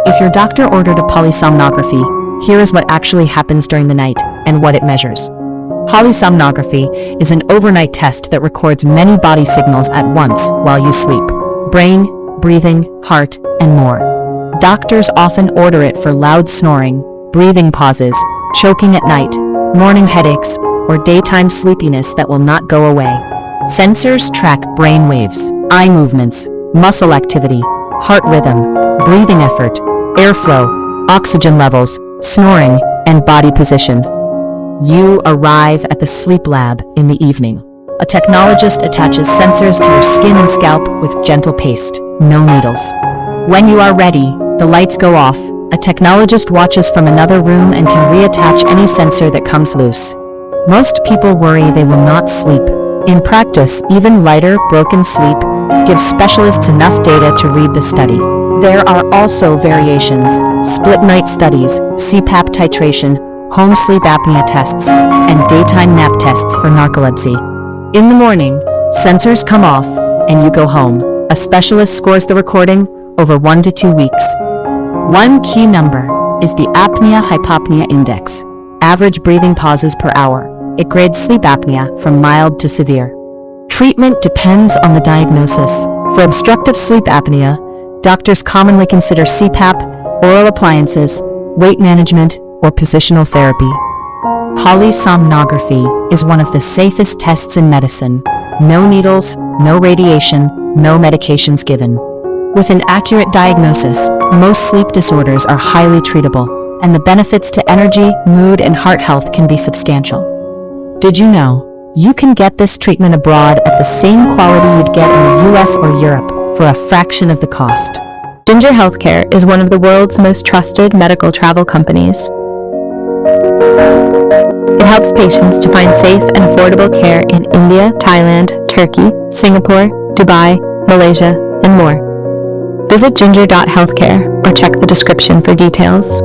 If your doctor ordered a polysomnography, here is what actually happens during the night and what it measures. Polysomnography is an overnight test that records many body signals at once while you sleep: brain, breathing, heart, and more. Doctors often order it for loud snoring, breathing pauses, choking at night, morning headaches, or daytime sleepiness that will not go away. Sensors track brain waves, eye movements, muscle activity, heart rhythm, breathing effort, airflow, oxygen levels, snoring, and body position. You arrive at the sleep lab in the evening. A technologist attaches sensors to your skin and scalp with gentle paste, no needles. When you are ready, the lights go off. A technologist watches from another room and can reattach any sensor that comes loose. Most people worry they will not sleep. In practice, even lighter, broken sleep gives specialists enough data to read the study. There are also variations: split-night studies, CPAP titration, home sleep apnea tests, and daytime nap tests for narcolepsy. In the morning, sensors come off, and you go home. A specialist scores the recording over 1 to 2 weeks. One key number is the Apnea-Hypopnea Index, average breathing pauses per hour. It grades sleep apnea from mild to severe. Treatment depends on the diagnosis. For obstructive sleep apnea, doctors commonly consider CPAP, oral appliances, weight management, or positional therapy. Polysomnography is one of the safest tests in medicine. No needles, no radiation, no medications given. With an accurate diagnosis, most sleep disorders are highly treatable, and the benefits to energy, mood, and heart health can be substantial. Did you know you can get this treatment abroad at the same quality you'd get in the US or Europe for a fraction of the cost? Ginger Healthcare is one of the world's most trusted medical travel companies. It helps patients to find safe and affordable care in India, Thailand, Turkey, Singapore, Dubai, Malaysia, and more. Visit ginger.healthcare or check the description for details.